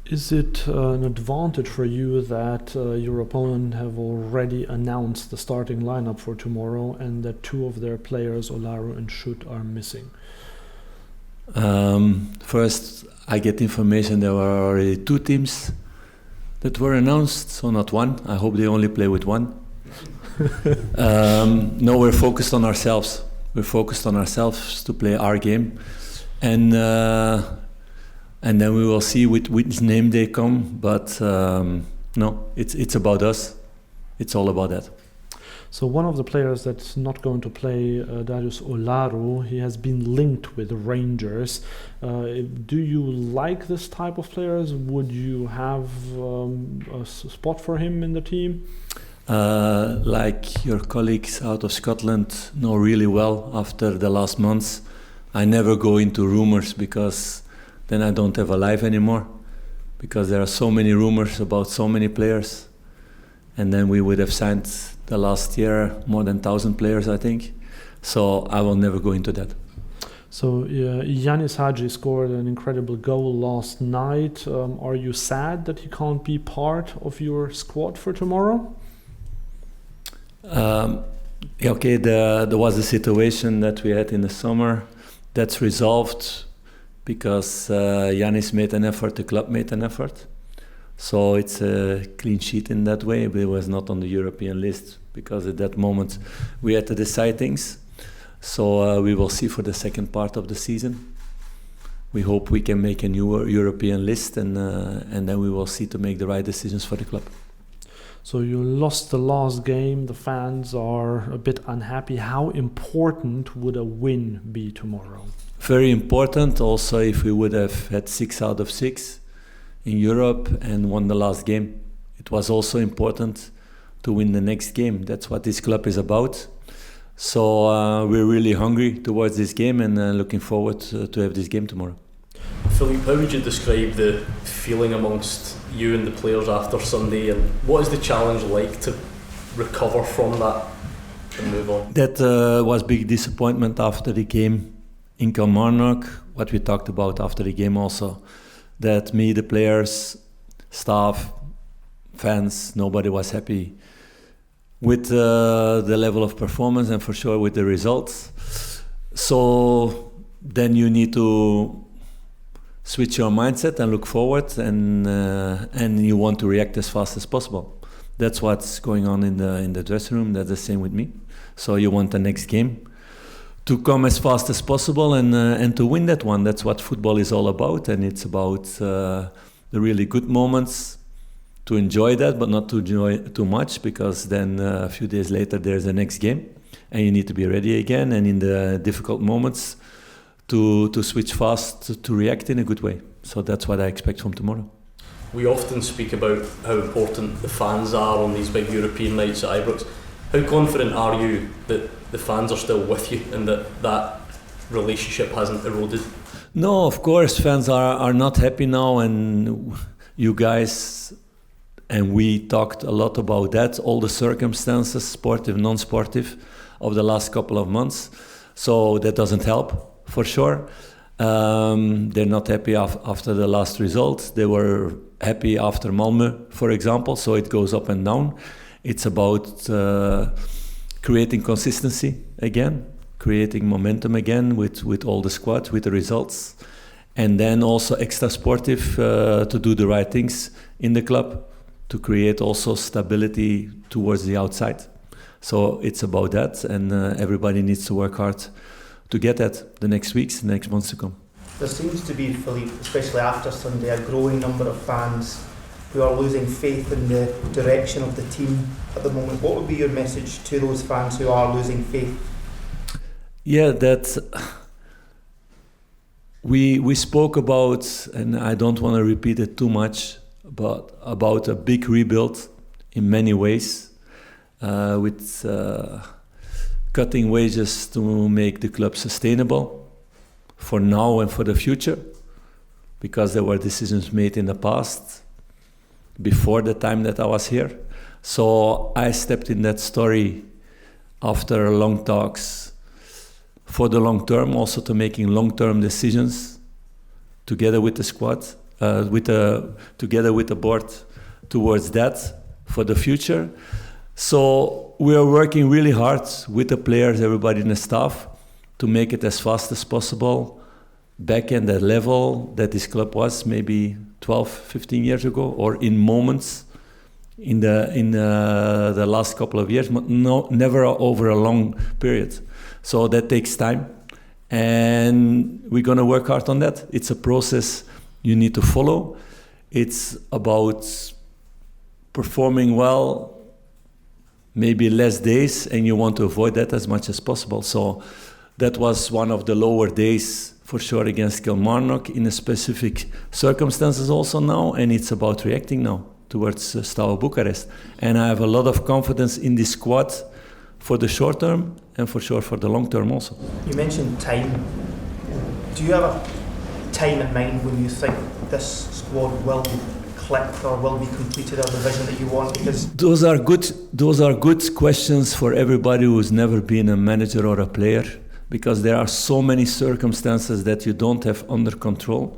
Is it an advantage for you that your opponent have already announced the starting lineup for tomorrow and that two of their players, Olaru and Schut, are missing? First, I get information there were already two teams that were announced, so not one. I hope they only play with one. No, we're focused on ourselves. We're focused on ourselves to play our game, and then we will see with which name they come. But no, it's about us. It's all about that. So one of the players that's not going to play, Darius Olaru, he has been linked with Rangers. Do you like this type of players? Would you have a spot for him in the team? Like your colleagues out of Scotland know really well after the last months, I never go into rumors because then I don't have a life anymore, because there are so many rumors about so many players, and then we would have signed the last year more than 1,000 players, I think. So I will never go into that. So Yanis Hadji scored an incredible goal last night. Are you sad that he can't be part of your squad for tomorrow? Okay, there was a situation that we had in the summer that's resolved because Yanis made an effort, the club made an effort. So it's a clean sheet in that way, but it was not on the European list because at that moment we had to decide things. So we will see for the second part of the season. We hope we can make a new European list, and then we will see to make the right decisions for the club. So you lost the last game, the fans are a bit unhappy. How important would a win be tomorrow? Very important. Also, if we would have had 6 out of 6 in Europe and won the last game, it was also important to win the next game. That's what this club is about. So we're really hungry towards this game and looking forward to have this game tomorrow. Philippe, how would you describe the feeling amongst you and the players after Sunday, and what is the challenge like to recover from that and move on? That was big disappointment after the game in Kilmarnock, what we talked about after the game also, that me, the players, staff, fans, nobody was happy with the level of performance and for sure with the results. So then you need to switch your mindset and look forward, and you want to react as fast as possible. That's what's going on in the dressing room. That's the same with me. So you want the next game to come as fast as possible and to win that one. That's what football is all about, and it's about the really good moments, to enjoy that, but not to enjoy too much, because then a few days later there's the next game and you need to be ready again, and in the difficult moments to switch fast, to react in a good way. So that's what I expect from tomorrow. We often speak about how important the fans are on these big European nights at Ibrox. How confident are you that the fans are still with you and that relationship hasn't eroded? No, of course, fans are not happy now, and you guys and we talked a lot about that, all the circumstances, sportive, non-sportive, of the last couple of months. So that doesn't help, for sure. They're not happy after the last result. They were happy after Malmö, for example, so it goes up and down. It's about creating consistency again, creating momentum again with all the squad, with the results, and then also extra sportive to do the right things in the club, to create also stability towards the outside. So it's about that, and everybody needs to work hard to get that the next weeks, the next months to come. There seems to be, Philippe, especially after Sunday, a growing number of fans who are losing faith in the direction of the team at the moment. What would be your message to those fans who are losing faith? Yeah, that we spoke about, and I don't want to repeat it too much, but about a big rebuild in many ways, with cutting wages to make the club sustainable for now and for the future, because there were decisions made in the past before the time that I was here. So I stepped in that story after long talks for the long term, also to making long-term decisions together with the squad together with the board towards that for the future. So we are working really hard with the players, everybody in the staff, to make it as fast as possible back in the level that this club was maybe 12, 15 years ago, or in moments in the last couple of years, but never over a long period. So that takes time, and we're going to work hard on that. It's a process you need to follow. It's about performing well, maybe less days, and you want to avoid that as much as possible. So that was one of the lower days for sure against Kilmarnock in a specific circumstances also now, and it's about reacting now towards Steaua Bucharest. And I have a lot of confidence in this squad for the short term and for sure for the long term also. You mentioned time. Do you have a time in mind when you think this squad will click or will be completed, or the vision that you want? Because those are good questions for everybody who's never been a manager or a player, because there are so many circumstances that you don't have under control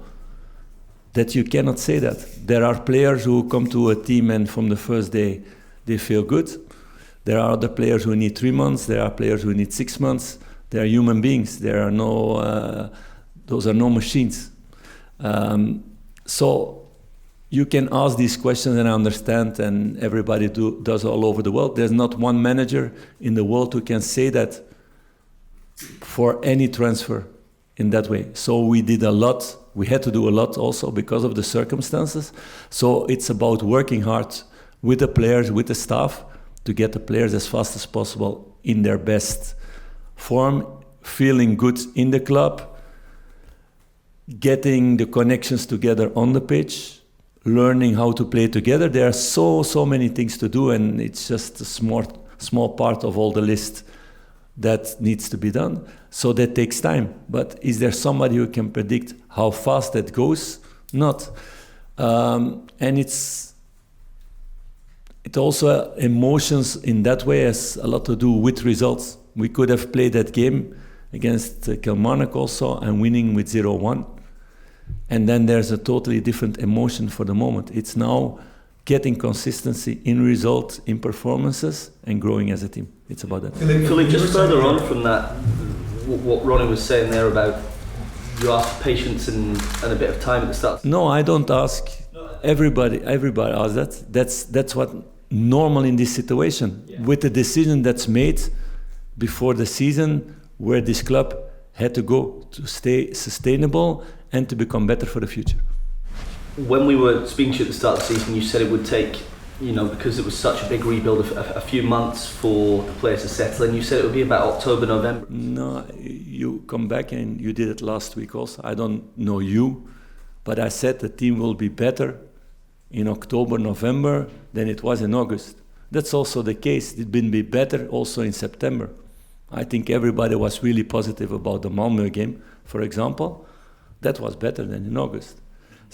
that you cannot say that. There are players who come to a team and from the first day they feel good. There are other players who need 3 months. There are players who need 6 months. They are human beings. There are those are no machines. So you can ask these questions, and I understand, and everybody does all over the world. There's not one manager in the world who can say that for any transfer in that way. So we did a lot. We had to do a lot also because of the circumstances. So it's about working hard with the players, with the staff, to get the players as fast as possible in their best form, feeling good in the club, getting the connections together on the pitch, learning how to play together. There are so many things to do, and it's just a small part of all the list that needs to be done. So that takes time. But is there somebody who can predict how fast that goes? Not. And it also, emotions in that way has a lot to do with results. We could have played that game against Kilmarnock also and winning with 0-1. And then there's a totally different emotion for the moment. It's now getting consistency in results, in performances, and growing as a team. It's about that. Philippe, just further on from that, what Ronnie was saying there about you ask for patience and a bit of time at the start. No, I don't ask. Everybody asks that. That's what normal in this situation. Yeah. With the decision that's made before the season, where this club had to go to stay sustainable and to become better for the future. When we were speaking to you at the start of the season, you said it would take, because it was such a big rebuild, a few months for the players to settle in. You said it would be about October, November. No, you come back and you did it last week also. I don't know you, but I said the team will be better in October, November than it was in August. That's also the case. It will be better also in September. I think everybody was really positive about the Malmö game, for example. That was better than in August.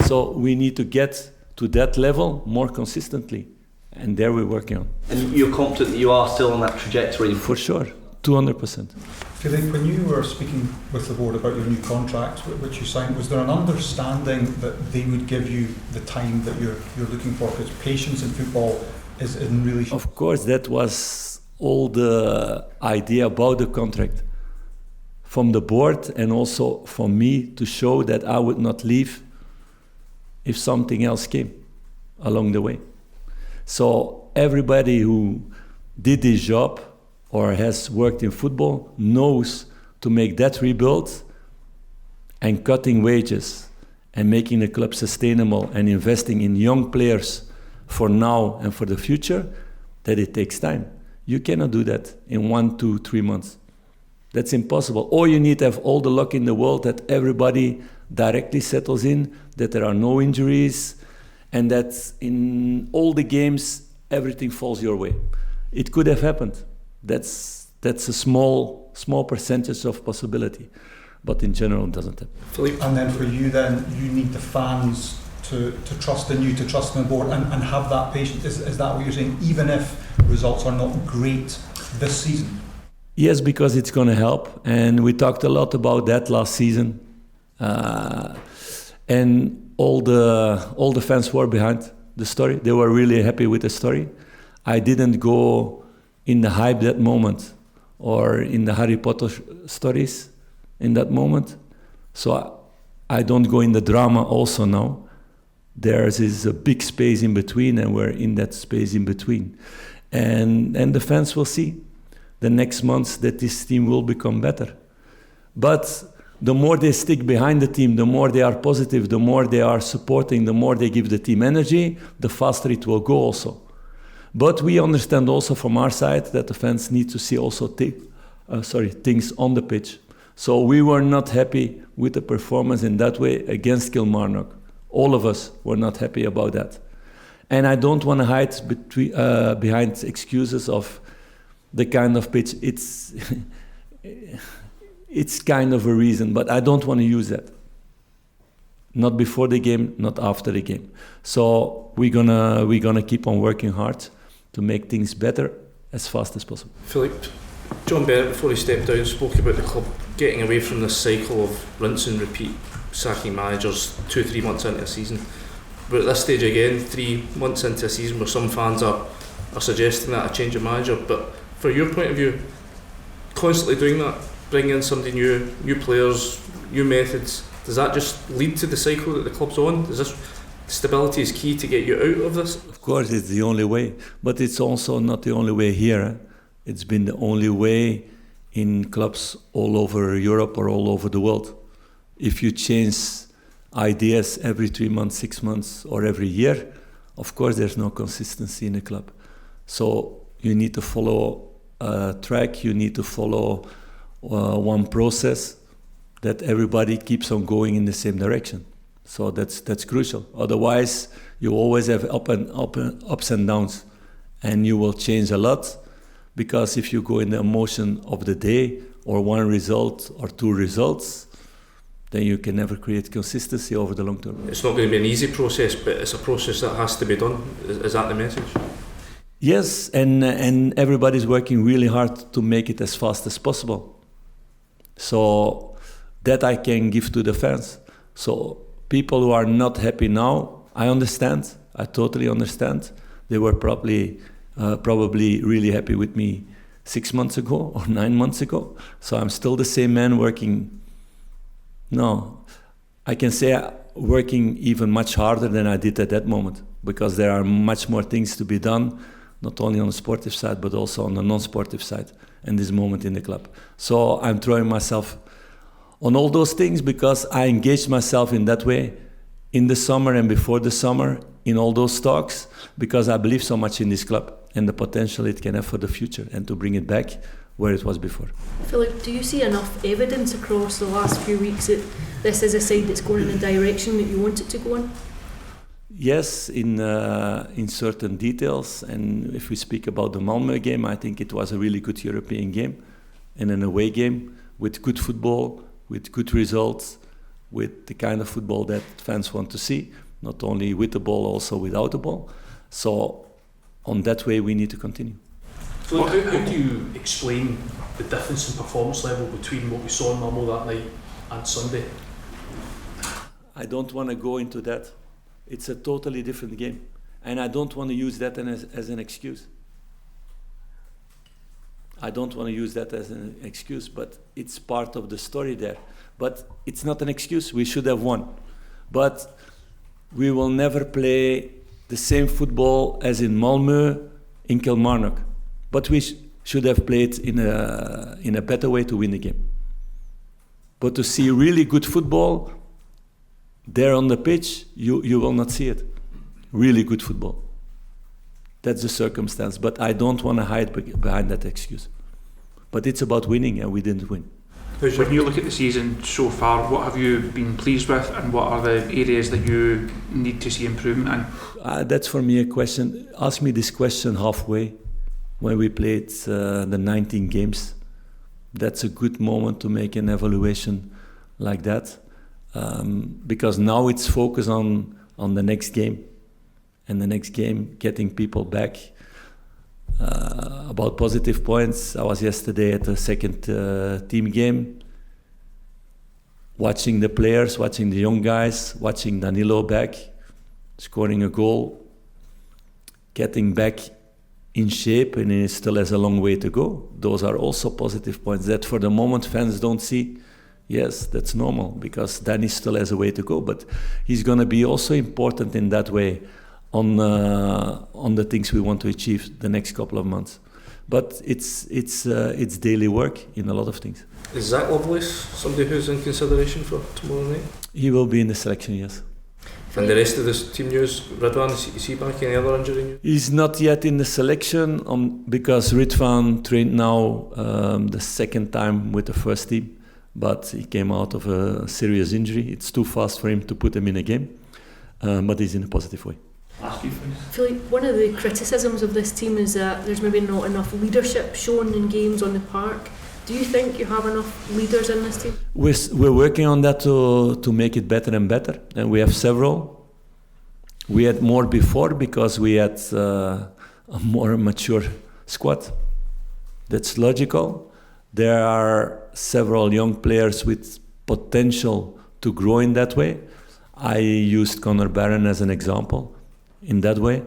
So we need to get to that level more consistently, and there we're working on. And you're confident that you are still on that trajectory? For sure, 200%. Philippe, when you were speaking with the board about your new contract, which you signed, was there an understanding that they would give you the time that you're looking for? Because patience in football is really... Of course, that was all the idea about the contract from the board, and also for me to show that I would not leave if something else came along the way. So everybody who did this job or has worked in football knows to make that rebuild and cutting wages and making the club sustainable and investing in young players for now and for the future, that it takes time. You cannot do that in 1, 2, 3 months. That's impossible. Or you need to have all the luck in the world that everybody directly settles in, that there are no injuries, and that in all the games everything falls your way. It could have happened. That's a small percentage of possibility, but in general it doesn't happen. Philippe, and then for you, then you need the fans to trust in you, to trust in the board, and have that patience. Is that what you're saying? Even if results are not great this season. Yes, because it's going to help, and we talked a lot about that last season. And all the fans were behind the story. They were really happy with the story. I didn't go in the hype that moment or in the Harry Potter stories in that moment. So I don't go in the drama also now. There is a big space in between, and we're in that space in between. And the fans will see the next months that this team will become better. But the more they stick behind the team, the more they are positive, the more they are supporting, the more they give the team energy, the faster it will go also. But we understand also from our side that the fans need to see also things on the pitch. So we were not happy with the performance in that way against Kilmarnock. All of us were not happy about that. And I don't want to hide behind excuses of the kind of pitch. It's kind of a reason, but I don't want to use that. Not before the game, not after the game. So we're gonna keep on working hard to make things better as fast as possible. Philippe, John Bennett, before he stepped down, spoke about the club getting away from this cycle of rinse and repeat, sacking managers 2-3 months into a season. But at this stage again, 3 months into a season where some fans are suggesting that a change of manager. But from your point of view, constantly doing that, bringing in somebody new players, new methods, does that just lead to the cycle that the club's on? Is this stability is key to get you out of this? Of course, it's the only way, but it's also not the only way here. It's been the only way in clubs all over Europe or all over the world. If you change ideas every 3 months, 6 months, or every year, of course there's no consistency in a club. So you need to follow a track, you need to follow one process that everybody keeps on going in the same direction. So that's crucial. Otherwise, you always have ups and downs, and you will change a lot, because if you go in the emotion of the day or one result or two results, then you can never create consistency over the long term. It's not going to be an easy process, but it's a process that has to be done. Is that the message? Yes, and everybody's working really hard to make it as fast as possible. So that I can give to the fans. So people who are not happy now, I understand. I totally understand. They were probably really happy with me 6 months ago or 9 months ago. So I'm still the same man working. No, I can say working even much harder than I did at that moment, because there are much more things to be done, not only on the sportive side, but also on the non-sportive side in this moment in the club. So I'm throwing myself on all those things because I engaged myself in that way in the summer and before the summer in all those talks, because I believe so much in this club and the potential it can have for the future and to bring it back where it was before. Philip, do you see enough evidence across the last few weeks that this is a side that's going in the direction that you want it to go in? Yes, in certain details. And if we speak about the Malmö game, I think it was a really good European game and an away game with good football, with good results, with the kind of football that fans want to see, not only with the ball, also without the ball. So on that way we need to continue. So how do you explain the difference in performance level between what we saw in Malmö that night and Sunday? I don't want to go into that. It's a totally different game. And I don't want to use that as an excuse. I don't want to use that as an excuse, but it's part of the story there. But it's not an excuse. We should have won. But we will never play the same football as in Malmö, in Kilmarnock. But we should have played in a better way to win the game. But to see really good football there on the pitch, you will not see it. Really good football. That's the circumstance. But I don't want to hide behind that excuse. But it's about winning, and we didn't win. When you look at the season so far, what have you been pleased with, and what are the areas that you need to see improvement in? That's for me a question. Ask me this question halfway when we played the 19 games. That's a good moment to make an evaluation like that. Because now it's focused on the next game, and the next game getting people back. About positive points, I was yesterday at the second team game. watching the players, watching the young guys, watching Danilo back, scoring a goal, getting back in shape, and he still has a long way to go. Those are also positive points that for the moment fans don't see. Yes, that's normal because Danny still has a way to go, but he's going to be also important in that way on the things we want to achieve the next couple of months. But it's daily work in a lot of things. Is Zach Lovelace somebody who's in consideration for tomorrow night? He will be in the selection, yes. And the rest of this team news, Ridwan, is he back? Any other injury news? He's not yet in the selection because Ridwan trained now the second time with the first team, but he came out of a serious injury. It's too fast for him to put him in a game, but he's in a positive way. Ask you first. Philippe, one of the criticisms of this team is that there's maybe not enough leadership shown in games on the park. Do you think you have enough leaders in this team? We're working on that to make it better and better, and we have several. We had more before because we had a more mature squad. That's logical. There are several young players with potential to grow in that way. I used Conor Barron as an example in that way,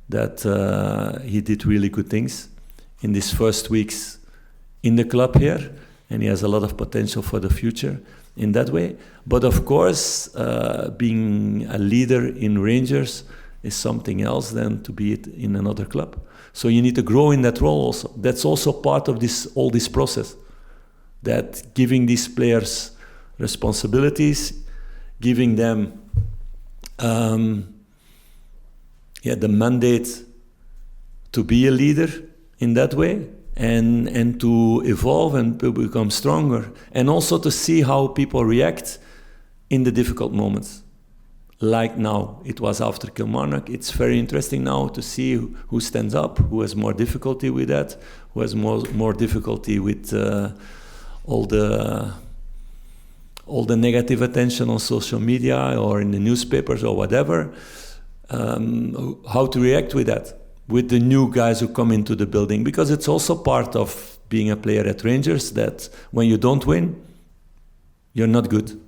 that he did really good things in these first weeks in the club here, and he has a lot of potential for the future in that way. But of course, being a leader in Rangers is something else than to be it in another club. So you need to grow in that role also. That's also part of all this process, that giving these players responsibilities, giving them the mandate to be a leader in that way, and to evolve and to become stronger, and also to see how people react in the difficult moments. Like now, it was after Kilmarnock. It's very interesting now to see who stands up, who has more difficulty with that, who has more difficulty with all the negative attention on social media or in the newspapers or whatever. How to react with that, with the new guys who come into the building, because it's also part of being a player at Rangers that when you don't win, you're not good.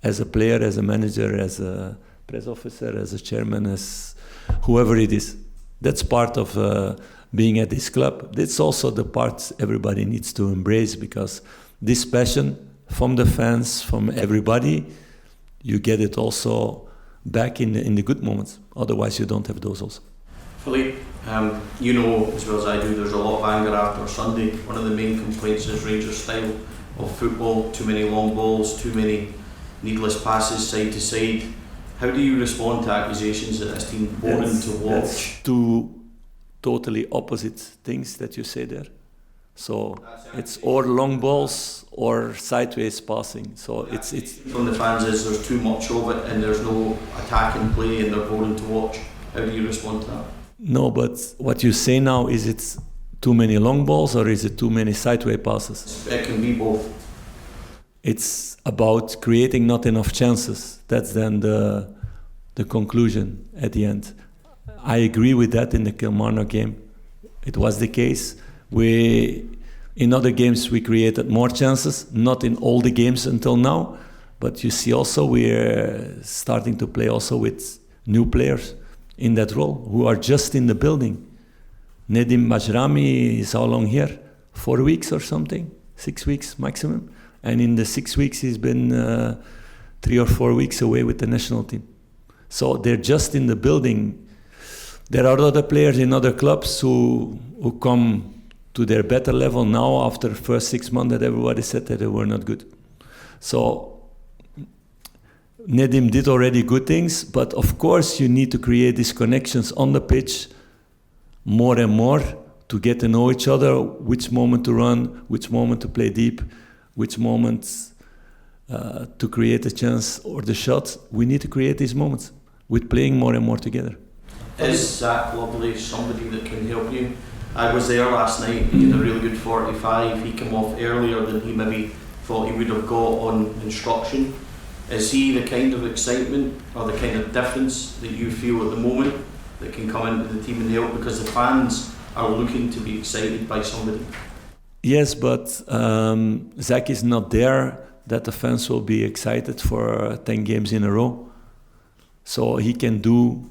As a player, as a manager, as a press officer, as a chairman, as whoever it is. That's part of being at this club. That's also the part everybody needs to embrace, because this passion from the fans, from everybody, you get it also back in the good moments. Otherwise, you don't have those also. Philippe, you know as well as I do, there's a lot of anger after Sunday. One of the main complaints is Rangers' style of football, too many long balls, too many needless passes side to side. How do you respond to accusations that this team boring to watch? That's two totally opposite things that you say there. So it's or long balls or sideways passing. So it's from the fans is there's too much of it and there's no attacking play and they're boring to watch. How do you respond to that? No, but what you say now, is it too many long balls or is it too many sideways passes? It can be both. It's about creating not enough chances. That's then the conclusion at the end. I agree with that in the Kilmarnock game. It was the case. In other games we created more chances, not in all the games until now, but you see also we're starting to play also with new players in that role who are just in the building. Nedim Bajrami is how long here? 4 weeks or something? 6 weeks maximum. And in the 6 weeks he's been 3 or 4 weeks away with the national team. So they're just in the building. There are other players in other clubs who come to their better level now after the first 6 months that everybody said that they were not good. So Nedim did already good things, but of course you need to create these connections on the pitch more and more to get to know each other, which moment to run, which moment to play deep, which moments to create a chance or the shot. We need to create these moments with playing more and more together. Is Zach Lovelace somebody that can help you? I was there last night, he had a really good 45, he came off earlier than he maybe thought he would have got on instruction. Is he the kind of excitement or the kind of difference that you feel at the moment that can come into the team and help? Because the fans are looking to be excited by somebody. Yes, but Zach is not there that the fans will be excited for 10 games in a row. So he can do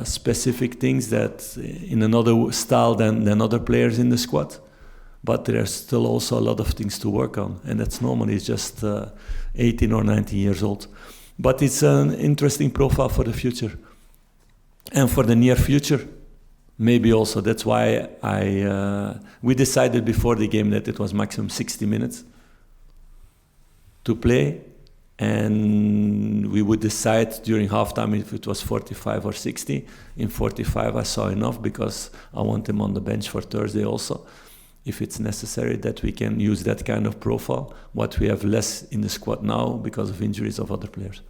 specific things that in another style than other players in the squad. But there's still also a lot of things to work on, and that's normal. He's just 18 or 19 years old. But it's an interesting profile for the future. And for the near future, maybe also. That's why we decided before the game that it was maximum 60 minutes to play. And we would decide during halftime if it was 45 or 60. In 45 I saw enough because I want him on the bench for Thursday also. If it's necessary that we can use that kind of profile, what we have less in the squad now because of injuries of other players.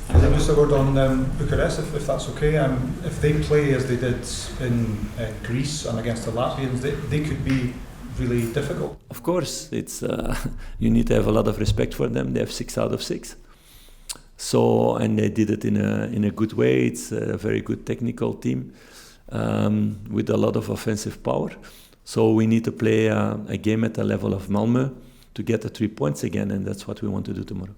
Just a word on Bucharest, if that's okay. If they play as they did in Greece and against the Latvians, they could be really difficult. Of course, it's you need to have a lot of respect for them. They have 6 out of 6. So, and they did it in a good way. It's a very good technical team with a lot of offensive power. So we need to play a game at the level of Malmö to get the 3 points again, and that's what we want to do tomorrow.